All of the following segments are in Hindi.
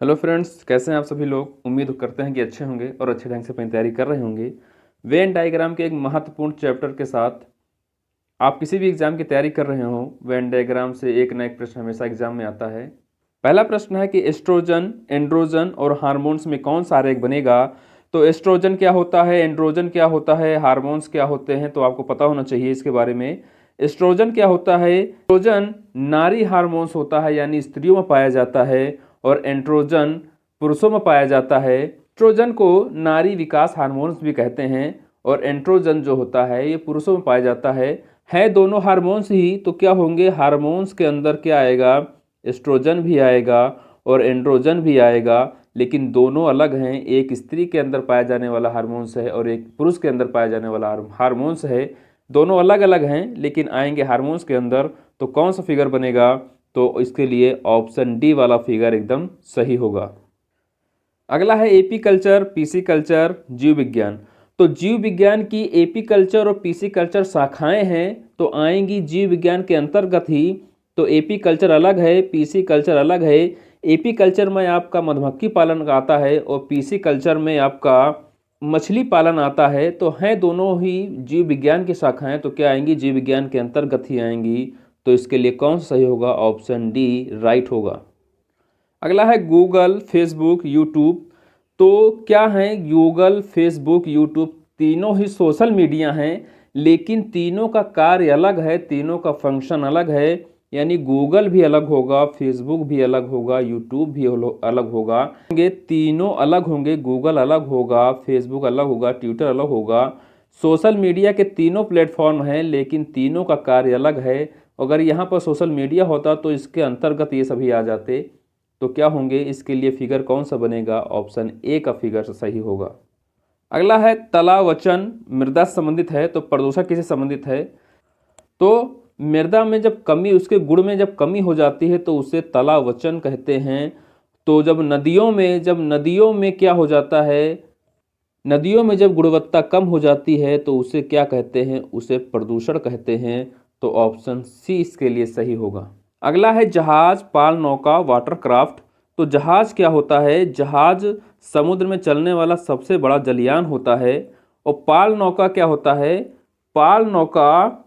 हेलो फ्रेंड्स, कैसे हैं आप सभी लोग। उम्मीद करते हैं कि अच्छे होंगे और अच्छे ढंग से अपनी तैयारी कर रहे होंगे। वेन डायग्राम के एक महत्वपूर्ण चैप्टर के साथ आप किसी भी एग्जाम की तैयारी कर रहे हो, वेन डायग्राम से एक ना एक प्रश्न हमेशा एग्जाम में आता है। पहला प्रश्न है कि एस्ट्रोजन, एंड्रोजन और हार्मोन्स में कौन सा आरेख बनेगा। तो एस्ट्रोजन क्या होता है, एंड्रोजन क्या होता है, हार्मोन्स क्या होते हैं, तो आपको पता होना चाहिए इसके बारे में। एस्ट्रोजन क्या होता है? एस्ट्रोजन नारी हार्मोन्स होता है, यानी स्त्रियों में पाया जाता है, और एंड्रोजन पुरुषों में पाया जाता है। एस्ट्रोजन को नारी विकास हार्मोन्स भी कहते हैं, और एंड्रोजन जो होता है ये पुरुषों में पाया जाता है दोनों हार्मोन्स ही। तो क्या होंगे, हार्मोन्स के अंदर क्या आएगा, एस्ट्रोजन भी आएगा और एंड्रोजन भी आएगा, लेकिन दोनों अलग हैं। एक स्त्री के अंदर पाया जाने वाला हार्मोन्स है और एक पुरुष के अंदर पाया जाने वाला हार्मोन्स है। दोनों अलग अलग हैं लेकिन आएंगे हार्मोन्स के अंदर। तो कौन सा फिगर बनेगा? तो इसके लिए ऑप्शन डी वाला फिगर एकदम सही होगा। अगला है एपी कल्चर, पीसी कल्चर, जीव विज्ञान। तो जीव विज्ञान की एपी कल्चर और पीसी कल्चर शाखाएं हैं, तो आएंगी जीव विज्ञान के अंतर्गत ही। तो एपी कल्चर अलग है, पीसी कल्चर अलग है। एपी कल्चर में आपका मधुमक्खी पालन आता है और पीसी कल्चर में आपका मछली पालन आता है। तो हैं दोनों ही जीव विज्ञान की शाखाएं, तो क्या आएंगी, जीव विज्ञान के अंतर्गत ही आएंगी। तो इसके लिए कौन सा सही होगा? ऑप्शन डी राइट होगा। अगला है गूगल, फेसबुक, यूट्यूब। तो क्या है, गूगल, फेसबुक, यूट्यूब तीनों ही सोशल मीडिया हैं, लेकिन तीनों का कार्य अलग है, तीनों का फंक्शन अलग है। यानी गूगल भी अलग होगा, फेसबुक भी अलग होगा, यूट्यूब भी अलग होगा। ये तीनों अलग होंगे, गूगल अलग होगा, फेसबुक अलग होगा, ट्विटर अलग होगा। सोशल मीडिया के तीनों प्लेटफॉर्म हैं लेकिन तीनों का कार्य अलग है। अगर यहाँ पर सोशल मीडिया होता तो इसके अंतर्गत ये सभी आ जाते। तो क्या होंगे, इसके लिए फिगर कौन सा बनेगा? ऑप्शन ए का फिगर सही होगा। अगला है तलावचन, मृदा से संबंधित है, तो प्रदूषण किससे संबंधित है? तो मृदा में जब कमी, उसके गुण में जब कमी हो जाती है तो उसे तलावचन कहते हैं। तो जब नदियों में क्या हो जाता है, नदियों में जब गुणवत्ता कम हो जाती है तो उसे क्या कहते हैं? उसे प्रदूषण कहते हैं। तो ऑप्शन सी इसके लिए सही होगा। अगला है जहाज, पाल नौका, वाटरक्राफ्ट। तो जहाज क्या होता है? जहाज समुद्र में चलने वाला सबसे बड़ा जलयान होता है। और पाल नौका क्या होता है? पाल नौका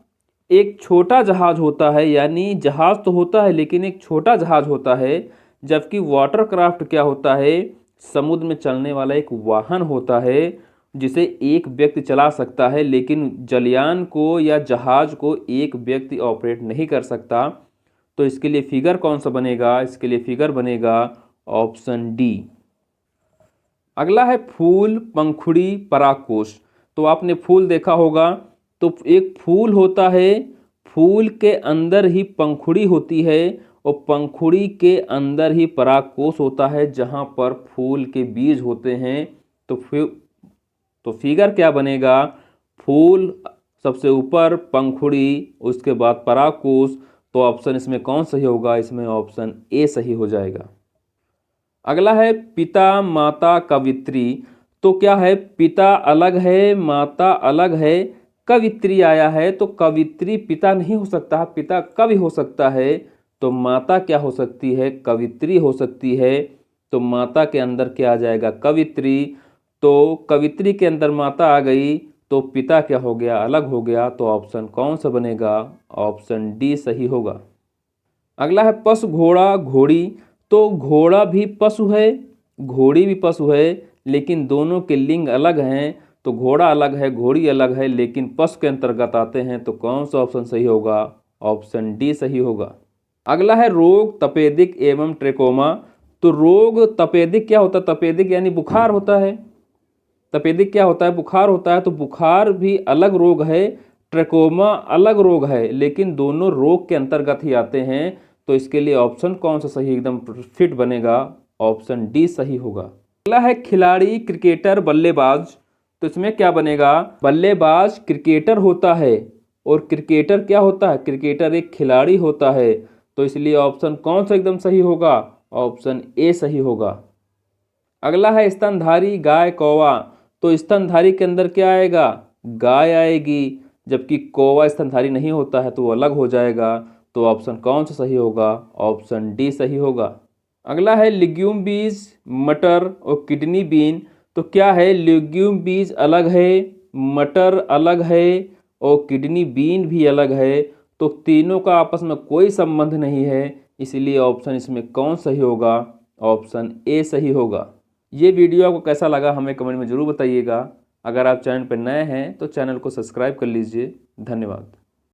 एक छोटा जहाज होता है, यानी जहाज तो होता है लेकिन एक छोटा जहाज होता है। जबकि वाटरक्राफ्ट क्या होता है? समुद्र में चलने वाला एक वाहन होता है जिसे एक व्यक्ति चला सकता है, लेकिन जलयान को या जहाज को एक व्यक्ति ऑपरेट नहीं कर सकता। तो इसके लिए फिगर कौन सा बनेगा? इसके लिए फिगर बनेगा ऑप्शन डी। अगला है फूल, पंखुड़ी, परागकोश। तो आपने फूल देखा होगा, तो एक फूल होता है, फूल के अंदर ही पंखुड़ी होती है और पंखुड़ी के अंदर ही परागकोश होता है जहां पर फूल के बीज होते हैं। तो फिगर क्या बनेगा? फूल सबसे ऊपर, पंखुड़ी, उसके बाद परागकोश। तो ऑप्शन इसमें कौन सही होगा? इसमें ऑप्शन ए सही हो जाएगा। अगला है पिता, माता, कवित्री। तो क्या है, पिता अलग है, माता अलग है, कवित्री आया है। तो कवित्री पिता नहीं हो सकता, पिता कवि हो सकता है। तो माता क्या हो सकती है? कवित्री हो सकती है। तो माता के अंदर क्या आ जाएगा? कवित्री। तो कवित्री के अंदर माता आ गई तो पिता क्या हो गया? अलग हो गया। तो ऑप्शन कौन सा बनेगा? ऑप्शन डी सही होगा। अगला है पशु, घोड़ा, घोड़ी। तो घोड़ा भी पशु है, घोड़ी भी पशु है, लेकिन दोनों के लिंग अलग हैं। तो घोड़ा अलग है, घोड़ी अलग है, लेकिन पशु के अंतर्गत आते हैं। तो कौन सा ऑप्शन सही होगा? ऑप्शन डी सही होगा। अगला है रोग, तपेदिक एवं ट्रेकोमा। तो रोग, तपेदिक क्या होता है? तपेदिक यानी बुखार होता है। तपेदिक क्या होता है? बुखार होता है। तो बुखार भी अलग रोग है, ट्रेकोमा अलग रोग है, लेकिन दोनों रोग के अंतर्गत ही आते हैं। तो इसके लिए ऑप्शन कौन सा सही एकदम फिट बनेगा? ऑप्शन डी सही होगा। अगला है खिलाड़ी, क्रिकेटर, बल्लेबाज। तो इसमें क्या बनेगा? बल्लेबाज क्रिकेटर होता है और क्रिकेटर क्या होता है? क्रिकेटर एक खिलाड़ी होता है। तो इसलिए ऑप्शन कौन सा एकदम सही होगा? ऑप्शन ए सही होगा। अगला है स्तनधारी, गाय, कौवा। तो स्तनधारी के अंदर क्या आएगा? गाय आएगी, जबकि कौवा स्तनधारी नहीं होता है तो वो अलग हो जाएगा। तो ऑप्शन कौन सा सही होगा? ऑप्शन डी सही होगा। अगला है लिग्यूम बीज, मटर और किडनी बीन। तो क्या है, लिग्यूम बीज अलग है, मटर अलग है और किडनी बीन भी अलग है। तो तीनों का आपस में कोई संबंध नहीं है, इसलिए ऑप्शन इसमें कौन सही होगा, ऑप्शन ए सही होगा। ये वीडियो आपको कैसा लगा हमें कमेंट में ज़रूर बताइएगा। अगर आप चैनल पर नए हैं तो चैनल को सब्सक्राइब कर लीजिए। धन्यवाद।